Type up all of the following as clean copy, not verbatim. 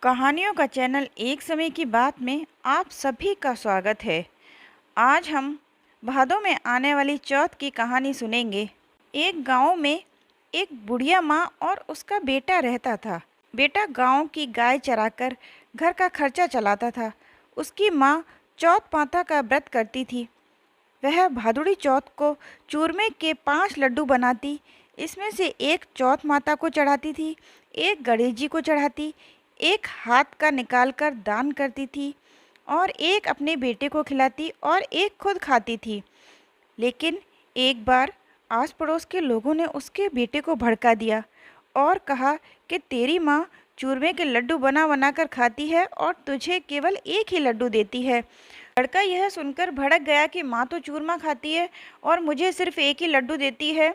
कहानियों का चैनल एक समय की बात में आप सभी का स्वागत है। आज हम भादों में आने वाली चौथ की कहानी सुनेंगे। एक गांव में एक बुढ़िया माँ और उसका बेटा रहता था। बेटा गांव की गाय चराकर घर का खर्चा चलाता था। उसकी माँ चौथ माता का व्रत करती थी। वह भादुड़ी चौथ को चूरमे के 5 लड्डू बनाती। इसमें से एक चौथ माता को चढ़ाती थी, एक गणेश जी को चढ़ाती, एक हाथ का निकालकर दान करती थी और एक अपने बेटे को खिलाती और एक खुद खाती थी। लेकिन एक बार आस पड़ोस के लोगों ने उसके बेटे को भड़का दिया और कहा कि तेरी माँ चूरमे के लड्डू बना बना कर खाती है और तुझे केवल एक ही लड्डू देती है। लड़का यह सुनकर भड़क गया कि माँ तो चूरमा खाती है और मुझे सिर्फ एक ही लड्डू देती है,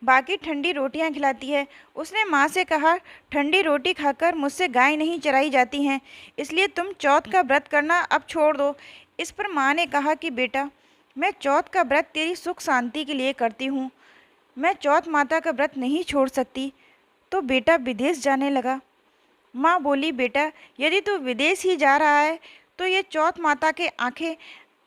बाकी ठंडी रोटियां खिलाती है। उसने माँ से कहा, ठंडी रोटी खाकर मुझसे गाय नहीं चराई जाती हैं, इसलिए तुम चौथ का व्रत करना अब छोड़ दो। इस पर माँ ने कहा कि बेटा, मैं चौथ का व्रत तेरी सुख शांति के लिए करती हूँ, मैं चौथ माता का व्रत नहीं छोड़ सकती। तो बेटा विदेश जाने लगा। माँ बोली, बेटा यदि तू विदेश ही जा रहा है तो ये चौथ माता के आंखें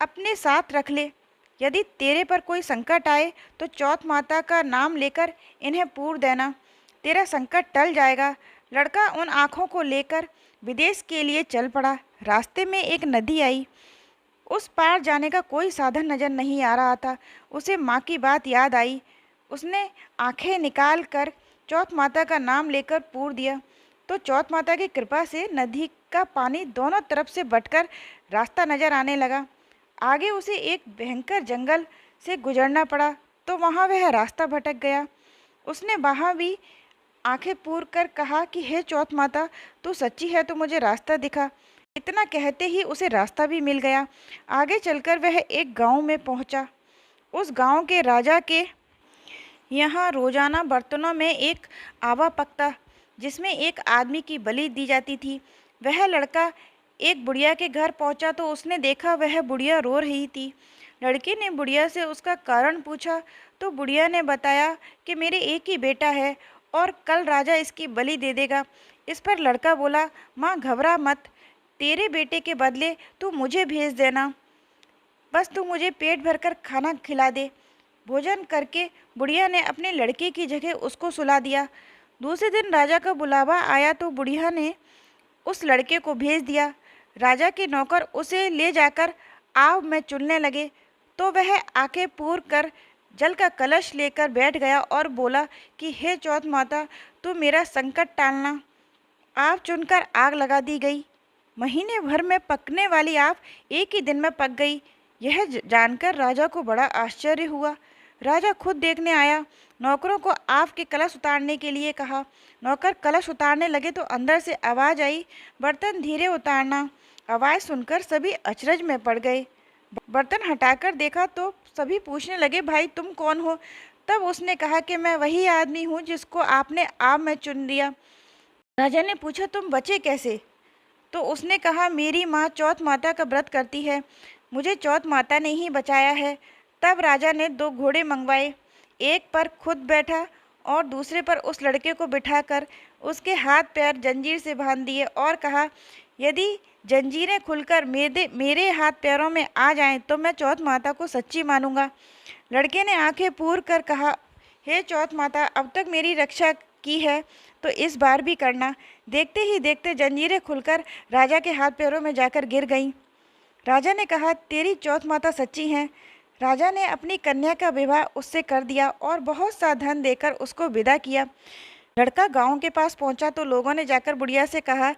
अपने साथ रख ले। यदि तेरे पर कोई संकट आए तो चौथ माता का नाम लेकर इन्हें पूर देना, तेरा संकट टल जाएगा। लड़का उन आँखों को लेकर विदेश के लिए चल पड़ा। रास्ते में एक नदी आई। उस पार जाने का कोई साधन नजर नहीं आ रहा था। उसे माँ की बात याद आई। उसने आंखें निकाल कर चौथ माता का नाम लेकर पूर दिया तो चौथ माता की कृपा से नदी का पानी दोनों तरफ से बटकर रास्ता नजर आने लगा। आगे उसे एक भयंकर जंगल से गुजरना पड़ा तो वहाँ वह रास्ता भटक गया। उसने वहाँ भी आंखें पूर कर कहा कि हे चौथ माता, तू सच्ची है तो मुझे रास्ता दिखा। इतना कहते ही उसे रास्ता भी मिल गया। आगे चलकर वह एक गांव में पहुंचा। उस गांव के राजा के यहाँ रोजाना बर्तनों में एक आवा पकता जिसमें एक आदमी की बलि दी जाती थी। वह लड़का एक बुढ़िया के घर पहुंचा तो उसने देखा वह बुढ़िया रो रही थी। लड़के ने बुढ़िया से उसका कारण पूछा तो बुढ़िया ने बताया कि मेरे एक ही बेटा है और कल राजा इसकी बलि दे देगा। इस पर लड़का बोला, माँ घबरा मत, तेरे बेटे के बदले तू मुझे भेज देना, बस तू मुझे पेट भरकर खाना खिला दे। भोजन करके बुढ़िया ने अपने लड़के की जगह उसको सुला दिया। दूसरे दिन राजा का बुलावा आया तो बुढ़िया ने उस लड़के को भेज दिया। राजा के नौकर उसे ले जाकर आग में चुनने लगे तो वह आंखें पूर कर जल का कलश लेकर बैठ गया और बोला कि हे चौथ माता, तू मेरा संकट टालना। आग चुनकर आग लगा दी गई। महीने भर में पकने वाली आग एक ही दिन में पक गई। यह जानकर राजा को बड़ा आश्चर्य हुआ। राजा खुद देखने आया। नौकरों को आग के कलश उतारने के लिए कहा। नौकर कलश उतारने लगे तो अंदर से आवाज़ आई, बर्तन धीरे उतारना। आवाज़ सुनकर सभी अचरज में पड़ गए। बर्तन हटाकर देखा तो सभी पूछने लगे, भाई तुम कौन हो? तब उसने कहा कि मैं वही आदमी हूँ जिसको आपने आग में चुन दिया। राजा ने पूछा, तुम बचे कैसे? तो उसने कहा, मेरी माँ चौथ माता का व्रत करती है, मुझे चौथ माता ने ही बचाया है। तब राजा ने 2 घोड़े मंगवाए, एक पर खुद बैठा और दूसरे पर उस लड़के को बिठाकर उसके हाथ पैर जंजीर से बांध दिए और कहा, यदि जंजीरें खुलकर मेरे हाथ पैरों में आ जाएं तो मैं चौथ माता को सच्ची मानूंगा। लड़के ने आंखें पूर कर कहा, हे चौथ माता, अब तक मेरी रक्षा की है तो इस बार भी करना। देखते ही देखते जंजीरें खुलकर राजा के हाथ पैरों में जाकर गिर गईं। राजा ने कहा, तेरी चौथ माता सच्ची हैं। राजा ने अपनी कन्या का विवाह उससे कर दिया और बहुत सा धन देकर उसको विदा किया। लड़का गांव के पास पहुंचा तो लोगों ने जाकर बुढ़िया से कहा,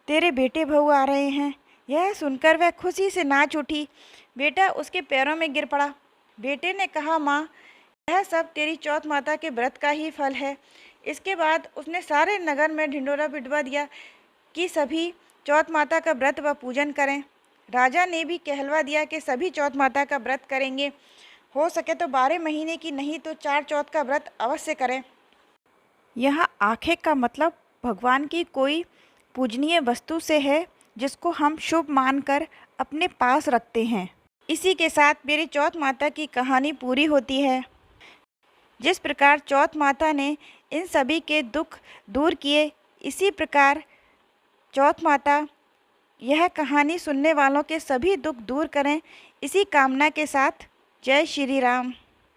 तेरे बेटे बहू आ रहे हैं। यह सुनकर वह खुशी से नाच उठी। बेटा उसके पैरों में गिर पड़ा। बेटे ने कहा, माँ, यह सब तेरी चौथ माता के व्रत का ही फल है। इसके बाद उसने सारे नगर में ढिंडोरा पिटवा दिया कि सभी चौथ माता का व्रत व पूजन करें। राजा ने भी कहलवा दिया कि सभी चौथ माता का व्रत करेंगे, हो सके तो 12 महीने की नहीं तो 4 चौथ का व्रत अवश्य करें। यहाँ आंखें का मतलब भगवान की कोई पूजनीय वस्तु से है जिसको हम शुभ मानकर अपने पास रखते हैं। इसी के साथ मेरी चौथ माता की कहानी पूरी होती है। जिस प्रकार चौथ माता ने इन सभी के दुख दूर किए, इसी प्रकार चौथ माता यह कहानी सुनने वालों के सभी दुख दूर करें, इसी कामना के साथ जय श्री राम।